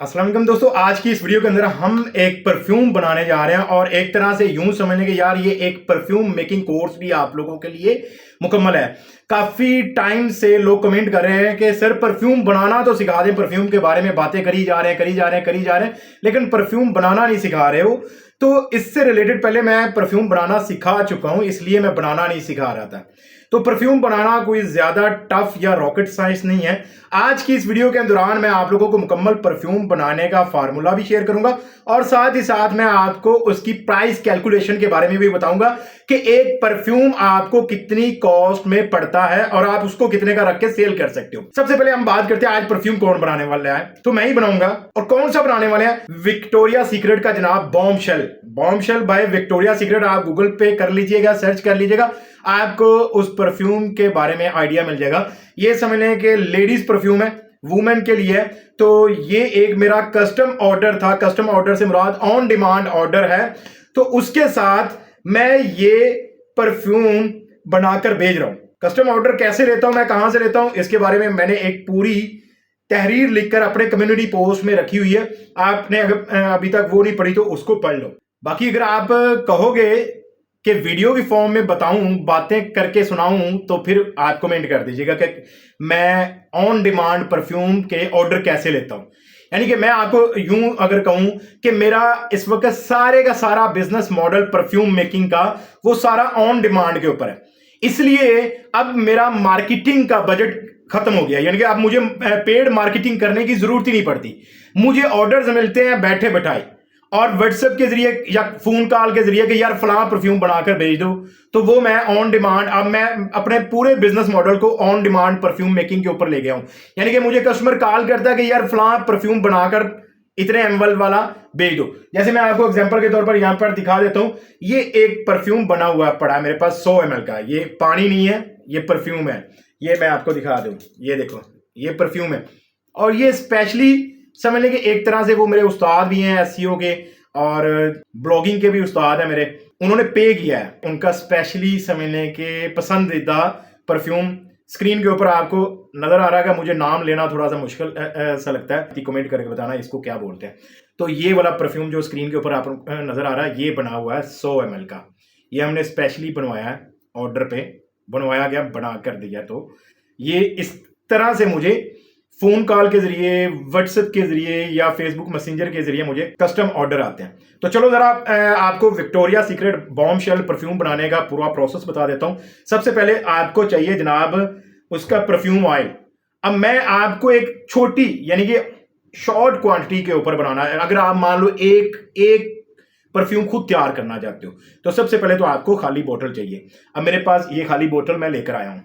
अस्सलाम वालेकुम दोस्तों, आज की इस वीडियो के अंदर हम एक परफ्यूम बनाने जा रहे हैं और एक तरह से यूं समझने के यार ये एक परफ्यूम मेकिंग कोर्स भी आप लोगों के लिए मुकम्मल है। काफ़ी टाइम से लोग कमेंट कर रहे हैं कि सर परफ्यूम बनाना तो सिखा दें, परफ्यूम के बारे में बातें करी जा रहे हैं लेकिन परफ्यूम बनाना नहीं सिखा रहे हो। तो इससे रिलेटेड पहले मैं परफ्यूम बनाना सिखा चुका हूं, इसलिए मैं बनाना नहीं सिखा रहा था। तो परफ्यूम बनाना कोई ज्यादा टफ या रॉकेट साइंस नहीं है। आज की इस वीडियो के दौरान मैं आप लोगों को मुकम्मल परफ्यूम बनाने का फार्मूला भी शेयर करूंगा और साथ ही साथ मैं आपको उसकी प्राइस कैलकुलेशन के बारे में भी बताऊंगा कि एक परफ्यूम आपको कितनी कॉस्ट में पड़ता है और आप उसको कितने का रख के सेल कर सकते हो। सबसे पहले हम बात करते हैं आज परफ्यूम कौन बनाने वाला है। तो मैं ही बनाऊंगा। और कौन सा बनाने वाले हैं? विक्टोरिया सीक्रेट का जनाब बॉम्बशेल बाय विक्टोरिया सीक्रेट। आप गूगल पे कर लीजिएगा, सर्च कर लीजिएगा, आपको उस परफ्यूम के बारे में आइडिया मिल जाएगा। ये समझ लें कि लेडीज परफ्यूम है, वुमेन के लिए। तो ये एक मेरा कस्टम ऑर्डर था। कस्टम ऑर्डर से मुराद ऑन डिमांड ऑर्डर है। तो उसके साथ मैं ये परफ्यूम बनाकर भेज रहा हूं। कस्टम ऑर्डर कैसे लेता हूं, मैं कहां से लेता हूं, इसके बारे में मैंने एक पूरी तहरीर लिखकर अपने कम्युनिटी पोस्ट में रखी हुई है। आपने अगर अभी तक वो नहीं पढ़ी तो उसको पढ़ लो। बाकी अगर आप कहोगे कि वीडियो की फॉर्म में बताऊं, बातें करके सुनाऊं, तो फिर आप कमेंट कर दीजिएगा कि मैं ऑन डिमांड परफ्यूम के ऑर्डर कैसे लेता हूं। यानी कि मैं आपको यूं अगर कहूं कि मेरा इस वक्त सारे का सारा बिजनेस मॉडल परफ्यूम मेकिंग का वो सारा ऑन डिमांड के ऊपर है। इसलिए अब मेरा मार्केटिंग का बजट खत्म हो गया। यानी कि अब मुझे पेड मार्केटिंग करने की जरूरत ही नहीं पड़ती। मुझे ऑर्डर्स मिलते हैं बैठे बैठाए और व्हाट्सएप के जरिए या फोन कॉल के जरिए कि यार फलां परफ्यूम बनाकर भेज दो। तो वो मैं ऑन डिमांड, अब मैं अपने पूरे बिजनेस मॉडल को ऑन डिमांड परफ्यूम मेकिंग के ऊपर ले गया हूं। यानी कि मुझे कस्टमर कॉल करता है कि यार फलां परफ्यूम बनाकर इतने एमएल वाला भेज दो। जैसे मैं आपको एग्जांपल के तौर पर यहां पर दिखा देता हूं। ये एक परफ्यूम बना हुआ पड़ा है मेरे पास 100 ml का। ये पानी नहीं है, ये परफ्यूम है। ये मैं आपको दिखा दूं, ये देखो, ये परफ्यूम है। और ये स्पेशली समझ लें कि एक तरह से वो मेरे उस्ताद भी हैं एसईओ के और ब्लॉगिंग के भी उस्ताद हैं मेरे, उन्होंने पे किया है। उनका स्पेशली समझ लें कि पसंदीदा परफ्यूम स्क्रीन के ऊपर आपको नजर आ रहा है। मुझे नाम लेना थोड़ा सा मुश्किल सा लगता है, कमेंट करके बताना इसको क्या बोलते हैं। तो ये वाला परफ्यूम जो स्क्रीन के ऊपर आप नजर आ रहा है, ये बना हुआ है 100 ml का। ये हमने स्पेशली बनवाया है, ऑर्डर पे बनवाया गया, बना कर दिया। तो ये इस तरह से मुझे फोन कॉल के जरिए, व्हाट्सएप के जरिए या फेसबुक मैसेंजर के जरिए मुझे कस्टम ऑर्डर आते हैं। तो चलो जरा आपको विक्टोरिया सीक्रेट बॉम्बशेल परफ्यूम बनाने का पूरा प्रोसेस बता देता हूं। सबसे पहले आपको चाहिए जनाब उसका परफ्यूम ऑयल। अब मैं आपको एक छोटी यानी कि शॉर्ट क्वांटिटी के ऊपर बनाना है। अगर आप मान लो एक परफ्यूम खुद तैयार करना चाहते हो तो सबसे पहले तो आपको खाली बोतल चाहिए। अब मेरे पास ये खाली बोतल मैं लेकर आया हूं।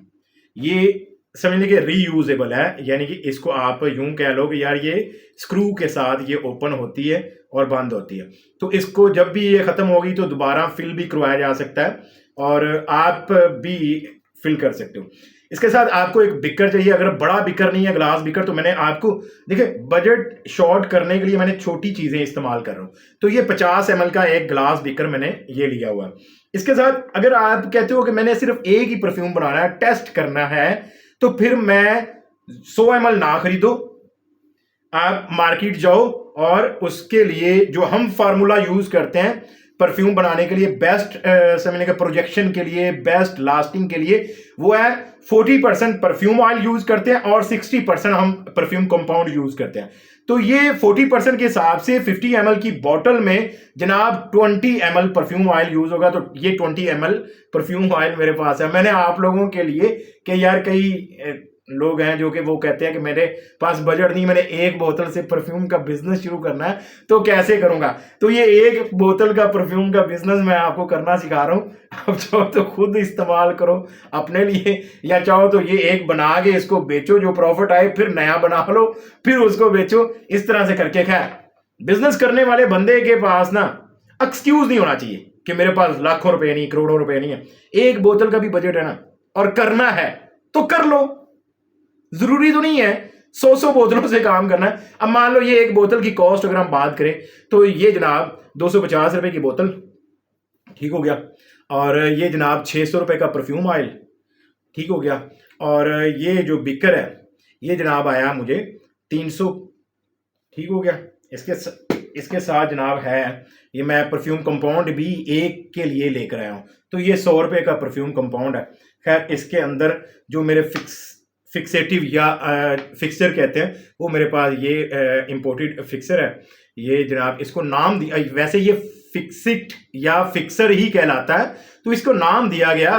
ये समझ लीजिए रीयूजेबल है, यानी कि इसको आप यूं कह लो कि यार ये स्क्रू के साथ ये ओपन होती है और बंद होती है। तो इसको जब भी ये खत्म होगी तो दोबारा फिल भी करवाया जा सकता है और आप भी फिल कर सकते हो। इसके साथ आपको एक बिकर चाहिए। अगर बड़ा बिकर नहीं है, ग्लास बिकर, तो मैंने आपको देखिए बजट शॉर्ट करने के लिए मैंने छोटी चीजें इस्तेमाल कर रहा हूं। तो ये 50 ml का एक ग्लास बिकर मैंने ये लिया हुआ है। इसके साथ अगर आप कहते हो कि मैंने सिर्फ एक ही परफ्यूम बनाना है, टेस्ट करना है, तो फिर मैं 100 ml ना खरीदो, आप मार्केट जाओ और उसके लिए जो हम फार्मूला यूज करते हैं परफ्यूम बनाने के लिए, बेस्ट समझने के प्रोजेक्शन के लिए, बेस्ट लास्टिंग के लिए, वो है 40% परफ्यूम ऑयल यूज करते हैं और 60% हम परफ्यूम कंपाउंड यूज करते हैं। तो ये 40% के हिसाब से 50 ml की बोतल में जनाब 20 ml परफ्यूम ऑयल यूज होगा। तो ये 20 ml परफ्यूम ऑयल मेरे पास है। मैंने आप लोगों के लिए कि यार कई लोग हैं जो कि वो कहते हैं कि मेरे पास बजट नहीं, मैंने एक बोतल से परफ्यूम का बिजनेस शुरू करना है तो कैसे करूंगा। तो ये एक बोतल का परफ्यूम का बिजनेस मैं आपको करना सिखा रहा हूं। अब चाहो तो खुद इस्तेमाल करो अपने लिए, या चाहो तो ये एक बना के इसको बेचो, जो प्रॉफिट आए फिर नया बना लो, फिर उसको बेचो। इस तरह से करके खैर बिजनेस करने वाले बंदे के पास ना एक्सक्यूज नहीं होना चाहिए कि मेरे पास लाखों रुपए नहीं, करोड़ों रुपए नहीं है। एक बोतल का भी बजट है ना, और करना है तो कर लो। जरूरी तो नहीं है 100 बोतलों से काम करना है। अब मान लो ये एक बोतल की कॉस्ट अगर हम बात करें तो ये जनाब 250 रुपए की बोतल, ठीक हो गया। और ये जनाब 600 रुपए का परफ्यूम ऑयल, ठीक हो गया। और ये जो बिकर है ये जनाब आया मुझे 300, ठीक हो गया। इसके साथ जनाब है, ये मैं परफ्यूम कंपाउंड भी एक के लिए लेकर आया हूँ। तो ये 100 रुपये का परफ्यूम कंपाउंड है। खैर इसके अंदर जो मेरे फिक्सेटिव या फिक्सर कहते हैं, वो मेरे पास ये इम्पोर्टेड फिक्सर है। ये जनाब इसको नाम दिया, वैसे ये फिक्सिट या फिक्सर ही कहलाता है, तो इसको नाम दिया गया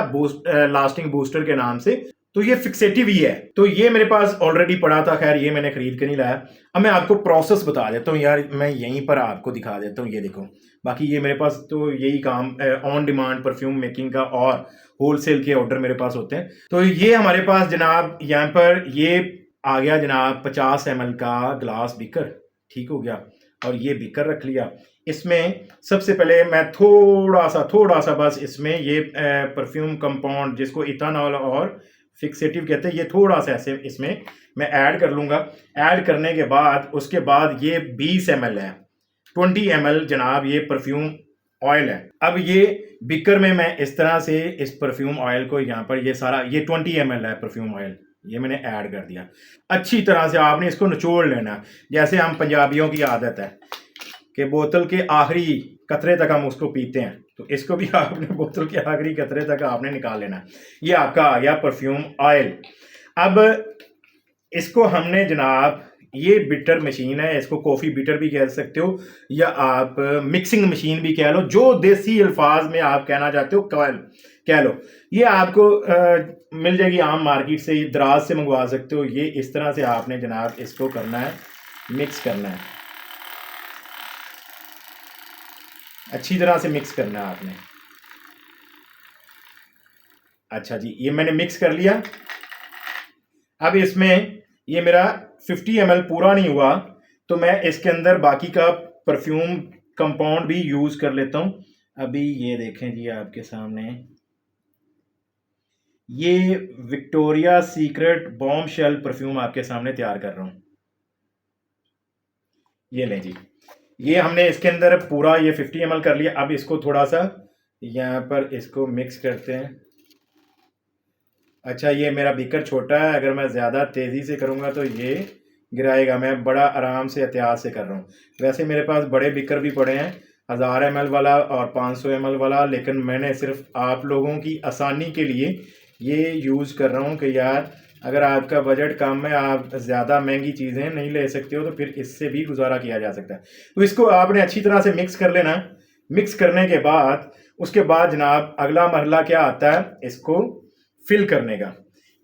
लास्टिंग बूस्टर के नाम से। तो ये फिक्सेटिव ही है। तो ये मेरे पास ऑलरेडी पड़ा था, खैर ये मैंने खरीद के नहीं लाया। अब मैं आपको प्रोसेस बता देता हूँ यार, मैं यहीं पर आपको दिखा देता हूँ। ये देखो, बाकी ये मेरे पास तो यही काम ऑन डिमांड परफ्यूम मेकिंग का और होलसेल के ऑर्डर मेरे पास होते हैं। तो ये हमारे पास जनाब यहाँ पर ये आ गया जनाब 50 ml का ग्लास बीकर। ठीक हो गया। और ये बीकर रख लिया। इसमें सबसे पहले मैं थोड़ा सा बस इसमें ये परफ्यूम कंपाउंड जिसको इथानॉल और फिक्सेटिव कहते हैं, ये थोड़ा सा ऐसे इसमें मैं ऐड कर लूँगा। ऐड करने के बाद उसके बाद ये 20 ml है, 20 ml जनाब ये परफ्यूम ऑयल है। अब ये बिकर में मैं इस तरह से इस परफ्यूम ऑयल को यहाँ पर ये सारा ये 20 ml है परफ्यूम ऑयल, ये मैंने ऐड कर दिया। अच्छी तरह से आपने इसको निचोड़ लेना, जैसे हम पंजाबियों की आदत है कि बोतल के आखिरी कतरे तक हम उसको पीते हैं, तो इसको भी आपने बोतल के आखिरी कतरे तक आपने निकाल लेना। ये आपका आ गया परफ्यूम ऑयल। अब इसको हमने जनाब, ये बिटर मशीन है, इसको कॉफ़ी बिटर भी कह सकते हो या आप मिक्सिंग मशीन भी कह लो, जो देसी अल्फाज में आप कहना चाहते हो कह लो। ये आपको मिल जाएगी आम मार्केट से, दराज से मंगवा सकते हो। ये इस तरह से आपने जनाब इसको करना है, मिक्स करना है, अच्छी तरह से मिक्स करना है आपने। अच्छा जी, ये मैंने मिक्स कर लिया। अब इसमें ये मेरा 50 ml पूरा नहीं हुआ, तो मैं इसके अंदर बाकी का परफ्यूम कंपाउंड भी यूज़ कर लेता हूँ। अभी ये देखें जी आपके सामने, ये Victoria Secret Bombshell perfume आपके सामने तैयार कर रहा हूँ। ये लें जी, ये हमने इसके अंदर पूरा ये 50 ml कर लिया। अब इसको थोड़ा सा यहाँ पर इसको मिक्स करते हैं। अच्छा, ये मेरा बीकर छोटा है, अगर मैं ज़्यादा तेज़ी से करूँगा तो ये गिराएगा। मैं बड़ा आराम से एहतियात से कर रहा हूँ। वैसे मेरे पास बड़े बीकर भी पड़े हैं, 1000 ml वाला और 500 ml वाला, लेकिन मैंने सिर्फ आप लोगों की आसानी के लिए ये यूज़ कर रहा हूँ कि यार अगर आपका बजट कम है, आप ज़्यादा महंगी चीज़ें नहीं ले सकते हो, तो फिर इससे भी गुजारा किया जा सकता है। तो इसको आपने अच्छी तरह से मिक्स कर लेना। मिक्स करने के बाद उसके बाद जनाब अगला मरहला क्या आता है, इसको फिल करने का।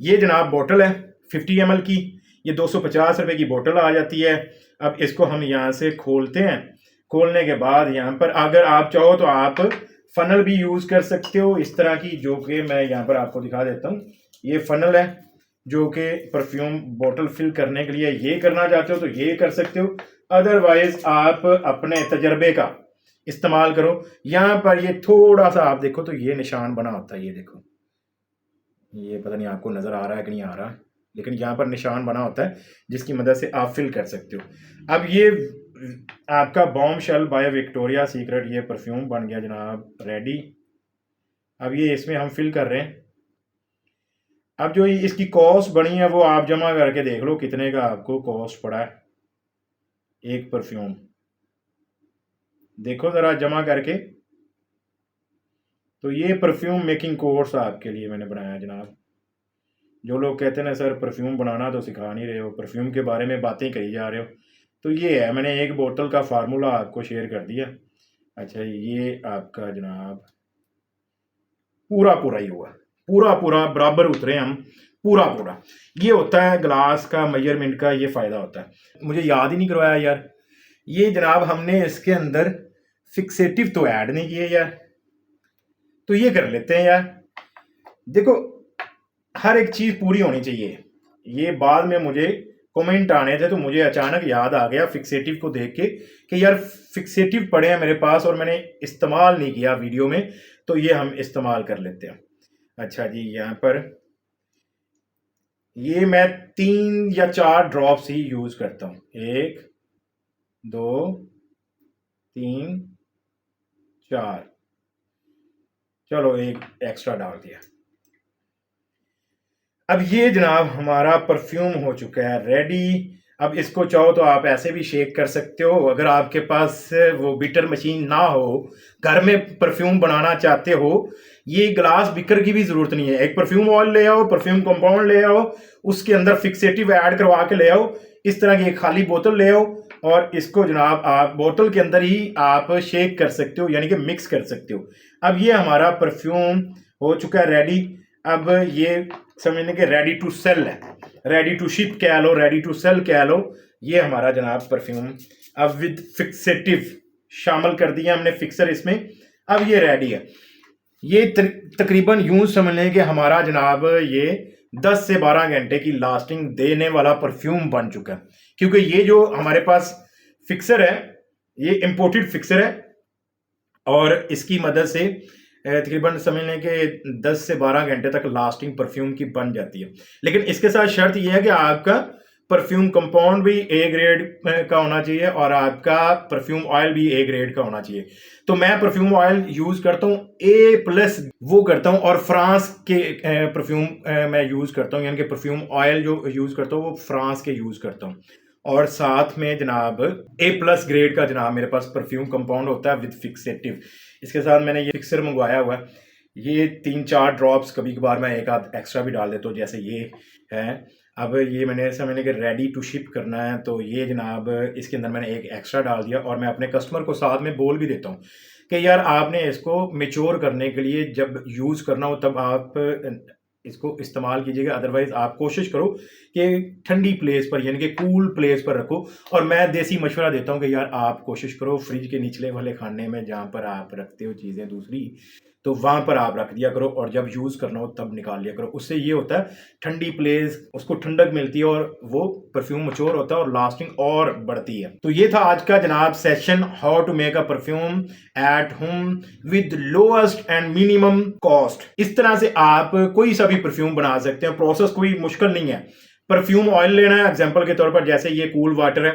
ये जनाब बोतल है 50 ml की, ये 250 रुपये की बोतल आ जाती है। अब इसको हम यहाँ से खोलते हैं। खोलने के बाद यहाँ पर अगर आप चाहो तो आप फनल भी यूज़ कर सकते हो इस तरह की, जो कि मैं यहाँ पर आपको दिखा देता हूँ। ये फनल है जो कि परफ्यूम बोतल फिल करने के लिए, ये करना चाहते हो तो ये कर सकते हो, अदरवाइज आप अपने तजर्बे का इस्तेमाल करो। यहाँ पर ये थोड़ा सा आप देखो तो ये निशान बना होता है, ये देखो, ये पता नहीं आपको नज़र आ रहा है कि नहीं आ रहा, लेकिन यहाँ पर निशान बना होता है जिसकी मदद से आप फिल कर सकते हो। अब ये आपका Bombshell by Victoria Secret ये परफ्यूम बन गया जनाब रेडी। अब ये इसमें हम फिल कर रहे हैं। अब जो इसकी कॉस्ट बनी है वो आप जमा करके देख लो कितने का आपको कॉस्ट पड़ा है एक परफ्यूम, देखो ज़रा जमा करके। तो ये परफ्यूम मेकिंग कोर्स आपके लिए मैंने बनाया जनाब। जो लोग कहते हैं ना सर परफ्यूम बनाना तो सिखा नहीं रहे हो, परफ्यूम के बारे में बातें करी जा रहे हो, तो ये है, मैंने एक बोतल का फार्मूला आपको शेयर कर दिया। अच्छा, ये आपका जनाब पूरा ही हुआ, पूरा बराबर उतरे हम, पूरा। ये होता है ग्लास का मेजरमेंट का, ये फ़ायदा होता है। मुझे याद ही नहीं करवाया यार, ये जनाब हमने इसके अंदर फिक्सेटिव तो ऐड नहीं किए यार, तो ये कर लेते हैं यार। देखो हर एक चीज़ पूरी होनी चाहिए। ये बाद में मुझे कमेंट आने थे तो मुझे अचानक याद आ गया फिक्सेटिव को देख के कि यार फिक्सेटिव पड़े हैं मेरे पास और मैंने इस्तेमाल नहीं किया वीडियो में, तो ये हम इस्तेमाल कर लेते हैं। अच्छा जी, यहाँ पर ये मैं 3 या 4 ड्रॉप्स ही यूज़ करता हूँ, 1 2 3 4, चलो एक एक्स्ट्रा डाल दिया। अब ये जनाब हमारा परफ्यूम हो चुका है रेडी। अब इसको चाहो तो आप ऐसे भी शेक कर सकते हो। अगर आपके पास वो बीटर मशीन ना हो, घर में परफ्यूम बनाना चाहते हो, ये ग्लास बिकर की भी जरूरत नहीं है। एक परफ्यूम ऑयल ले आओ, परफ्यूम कंपाउंड ले आओ, उसके अंदर फिक्सेटिव ऐड करवा के ले आओ, इस तरह की एक खाली बोतल ले आओ और इसको जनाब आप बोतल के अंदर ही आप शेक कर सकते हो, यानी कि मिक्स कर सकते हो। अब ये हमारा परफ्यूम हो चुका है रेडी। अब ये समझने के रेडी टू सेल है, रेडी टू शिप कह लो, रेडी टू सेल कह लो। ये हमारा जनाब परफ्यूम अब विद फिक्सेटिव शामिल कर दिया हमने फिक्सर इसमें। अब ये रेडी है। ये तकरीबन यूं समझ लें कि हमारा जनाब ये 10 से 12 घंटे की लास्टिंग देने वाला परफ्यूम बन चुका है, क्योंकि ये जो हमारे पास फिक्सर है ये इंपोर्टेड फिक्सर है और इसकी मदद से तकरीबन समझ लें कि 10 से 12 घंटे तक लास्टिंग परफ्यूम की बन जाती है। लेकिन इसके साथ शर्त यह है कि आपका परफ्यूम कंपाउंड भी ए ग्रेड का होना चाहिए और आपका परफ्यूम ऑयल भी ए ग्रेड का होना चाहिए। तो मैं परफ्यूम ऑयल यूज करता हूँ A+ वो करता हूँ, और फ्रांस के परफ्यूम मैं यूज करता हूँ, यानी कि परफ्यूम ऑयल जो यूज करता हूँ वो फ्रांस के यूज करता हूँ। और साथ में जनाब A+ ग्रेड का जनाब मेरे पास परफ्यूम कंपाउंड होता है विद फिक्सेटिव। इसके साथ मैंने ये फिक्सर मंगवाया हुआ है। ये 3-4 ड्रॉप्स कभी कभार मैं एक आध एक्स्ट्रा भी डाल देता हूँ, जैसे ये है। अब ये मैंने समझने के रेडी टू शिप करना है, तो ये जनाब इसके अंदर मैंने एक एक्स्ट्रा डाल दिया और मैं अपने कस्टमर को साथ में बोल भी देता हूँ कि यार आपने इसको मेच्योर करने के लिए जब यूज़ करना हो तब आप इसको इस्तेमाल कीजिएगा, अदरवाइज आप कोशिश करो कि ठंडी प्लेस पर यानी कि कूल प्लेस पर रखो। और मैं देसी मशवरा देता हूँ कि यार आप कोशिश करो फ्रिज के निचले वाले खाने में जहाँ पर आप रखते हो चीज़ें दूसरी, तो वहाँ पर आप रख दिया करो और जब यूज़ करना हो तब निकाल लिया करो। उससे ये होता है ठंडी प्लेस उसको ठंडक मिलती है और वो परफ्यूम मैच्योर होता है और लास्टिंग और बढ़ती है। तो ये था आज का जनाब session, how to make a perfume at home with lowest and minimum cost. इस तरह से आप कोई सा भी परफ्यूम बना सकते हैं, प्रोसेस कोई मुश्किल नहीं है। परफ्यूम ऑयल लेना है एग्जाम्पल के तौर पर, जैसे ये कूल वाटर है,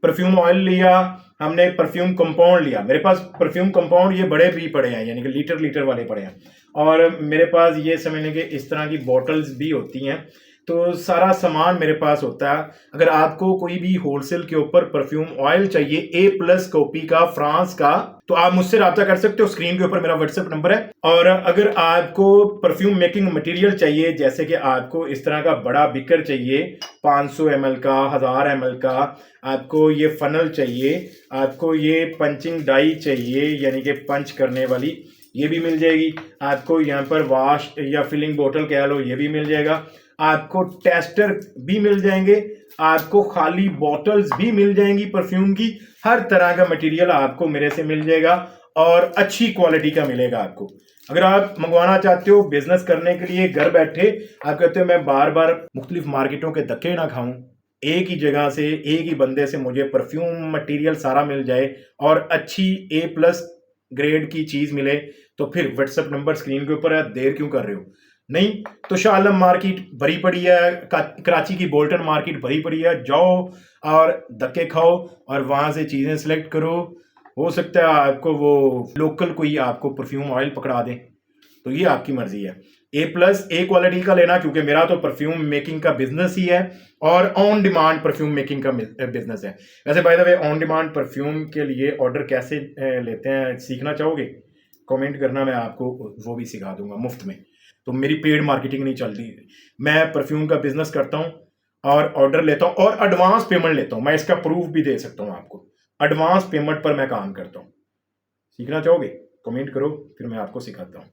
परफ्यूम ऑयल लिया हमने, परफ्यूम कंपाउंड लिया। मेरे पास परफ्यूम कंपाउंड ये बड़े भी पड़े हैं, यानी कि लीटर वाले पड़े हैं, और मेरे पास ये समझने के इस तरह की बॉटल्स भी होती हैं। तो सारा सामान मेरे पास होता है। अगर आपको कोई भी होलसेल के ऊपर परफ्यूम ऑयल चाहिए A+ कॉपी का फ्रांस का, तो आप मुझसे रब्ता कर सकते हो। स्क्रीन के ऊपर मेरा व्हाट्सएप नंबर है। और अगर आपको परफ्यूम मेकिंग मटेरियल चाहिए, जैसे कि आपको इस तरह का बड़ा बिकर चाहिए 500 ml का, 1000 ml का, आपको ये फनल चाहिए, आपको ये पंचिंग डाई चाहिए यानी कि पंच करने वाली, ये भी मिल जाएगी। आपको यहाँ पर वॉश या फिलिंग बोतल कह लो, ये भी मिल जाएगा। आपको टेस्टर भी मिल जाएंगे, आपको खाली बॉटल्स भी मिल जाएंगी परफ्यूम की। हर तरह का मटेरियल आपको मेरे से मिल जाएगा और अच्छी क्वालिटी का मिलेगा आपको। अगर आप मंगवाना चाहते हो बिजनेस करने के लिए घर बैठे, आप कहते हो मैं बार बार मुख्तलिफ मार्केटों के धक्के ना खाऊं, एक ही जगह से एक ही बंदे से मुझे परफ्यूम मटेरियल सारा मिल जाए और अच्छी A+ ग्रेड की चीज मिले, तो फिर व्हाट्सएप नंबर स्क्रीन के ऊपर है, देर क्यों कर रहे हो? नहीं तो शाह आलम मार्केट भरी पड़ी है, कराची की बोल्टन मार्केट भरी पड़ी है, जाओ और धक्के खाओ और वहां से चीजें सिलेक्ट करो। हो सकता है आपको वो लोकल कोई आपको परफ्यूम ऑयल पकड़ा दे, तो ये आपकी मर्जी है। A+ A क्वालिटी का लेना, क्योंकि मेरा तो परफ्यूम मेकिंग का बिजनेस ही है और ऑन डिमांड परफ्यूम मेकिंग का बिजनेस है। वैसे by the way on demand perfume के लिए ऑर्डर कैसे लेते हैं सीखना चाहोगे? कमेंट करना, मैं आपको वो भी सिखा दूंगा मुफ्त में। तो मेरी पेड मार्केटिंग नहीं चलती, मैं परफ्यूम का बिजनेस करता हूँ और ऑर्डर लेता हूँ और एडवांस पेमेंट लेता हूँ। मैं इसका प्रूफ भी दे सकता हूँ आपको, एडवांस पेमेंट पर मैं काम करता हूँ। सीखना चाहोगे? कमेंट करो, फिर मैं आपको सिखाता हूँ।